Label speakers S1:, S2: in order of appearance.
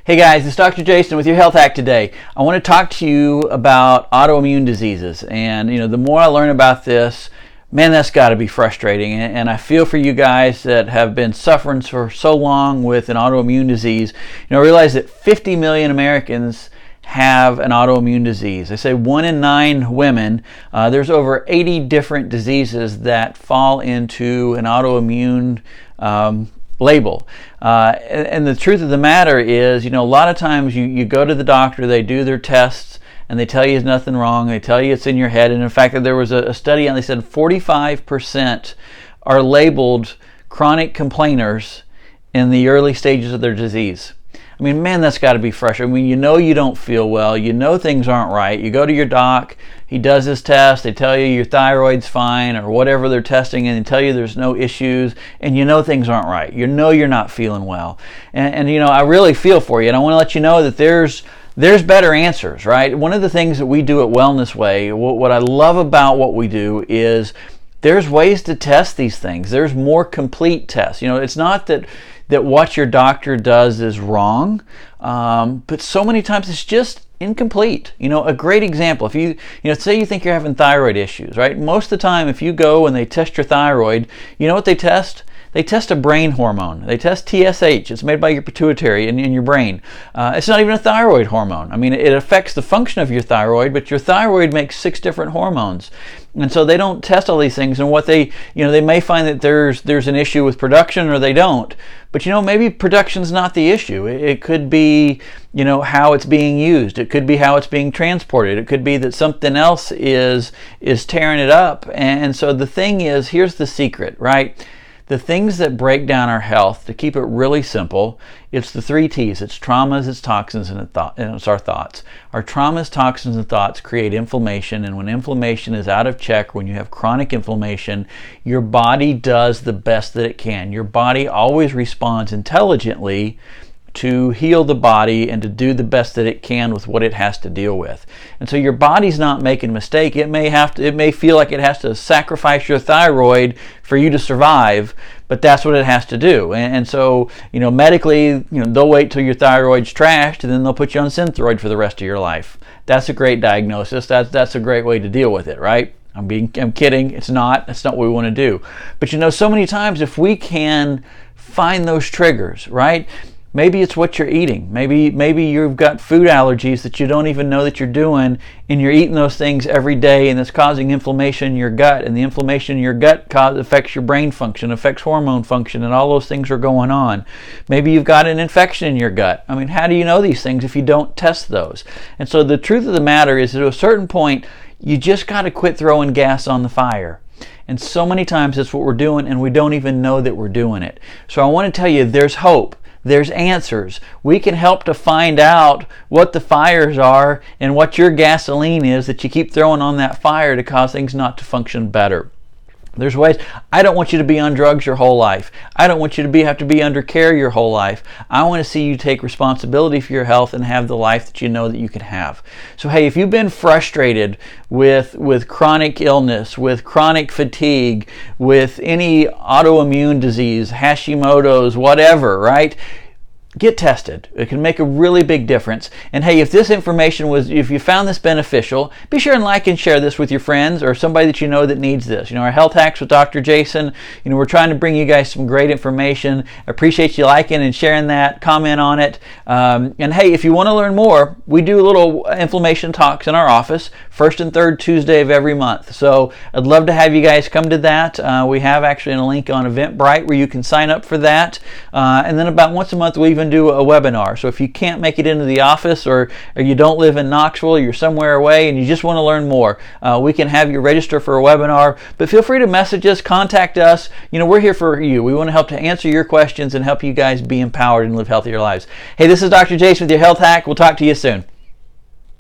S1: Hey guys, it's Dr. Jason with your Health Hack today. I want to talk to you about autoimmune diseases. And the more I learn about this, man, that's got to be frustrating. And I feel for you guys that have been suffering for so long with an autoimmune disease. Realize that 50 million Americans have an autoimmune disease. They say 1 in 9 women. There's over 80 different diseases that fall into an autoimmune label. And the truth of the matter is, a lot of times you go to the doctor, they do their tests, and they tell you there's nothing wrong. They tell you it's in your head. And in fact, there was a study and they said 45% are labeled chronic complainers in the early stages of their disease. I mean, man, that's got to be frustrating. You don't feel well. Things aren't right. You go to your doc. He does his test. They tell you your thyroid's fine or whatever they're testing, and they tell you there's no issues, and things aren't right. You're not feeling well. And I really feel for you, and I want to let you know that there's better answers, right? One of the things that we do at Wellness Way, what I love about what we do is there's ways to test these things. There's more complete tests. It's not that what your doctor does is wrong, but so many times it's just incomplete. A great example, if you say you think you're having thyroid issues, right? Most of the time, if you go and they test your thyroid, you know what they test? They test a brain hormone. They test TSH. It's made by your pituitary in your brain. It's not even a thyroid hormone. I mean, it affects the function of your thyroid, but your thyroid makes 6 different hormones. And so they don't test all these things. And what they may find that there's an issue with production, or they don't. But maybe production's not the issue. It could be how it's being used. It could be how it's being transported. It could be that something else is tearing it up. And so the thing is, here's the secret, right? The things that break down our health, to keep it really simple, it's the 3 T's. It's traumas, it's toxins, and it's our thoughts. Our traumas, toxins, and thoughts create inflammation, and when inflammation is out of check, when you have chronic inflammation, your body does the best that it can. Your body always responds intelligently to heal the body and to do the best that it can with what it has to deal with. And so your body's not making a mistake. It may feel like it has to sacrifice your thyroid for you to survive, but that's what it has to do. And so, medically, they'll wait till your thyroid's trashed, and then they'll put you on Synthroid for the rest of your life. That's a great diagnosis. That's a great way to deal with it, right? I'm kidding. That's not what we want to do. But so many times if we can find those triggers, right? Maybe it's what you're eating. Maybe you've got food allergies that you don't even know that you're doing, and you're eating those things every day, and it's causing inflammation in your gut, and the inflammation in your gut affects your brain function, affects hormone function, and all those things are going on. Maybe you've got an infection in your gut. I mean, how do you know these things if you don't test those? And so the truth of the matter is, at a certain point, you just got to quit throwing gas on the fire. And so many times that's what we're doing, and we don't even know that we're doing it. So I want to tell you, there's hope. There's answers. We can help to find out what the fires are and what your gasoline is that you keep throwing on that fire to cause things not to function better. There's ways. I don't want you to be on drugs your whole life. I don't want you to have to be under care your whole life. I want to see you take responsibility for your health and have the life that you know that you can have. So hey, if you've been frustrated with chronic illness, with chronic fatigue, with any autoimmune disease, Hashimoto's, whatever, right? Get tested. It can make a really big difference. And hey, if this information if you found this beneficial, be sure and like and share this with your friends or somebody that you know that needs this. Our Health Hacks with Dr. Jason, we're trying to bring you guys some great information. I appreciate you liking and sharing that, comment on it. And hey, if you want to learn more, we do little inflammation talks in our office, 1st and 3rd Tuesday of every month. So I'd love to have you guys come to that. We have actually a link on Eventbrite where you can sign up for that. And then about once a month, we even do a webinar. So if you can't make it into the office, or you don't live in Knoxville, you're somewhere away and you just want to learn more, we can have you register for a webinar. But feel free to message us, contact us. We're here for you. We want to help to answer your questions and help you guys be empowered and live healthier lives. Hey, this is Dr. Jason with your Health Hack. We'll talk to you soon.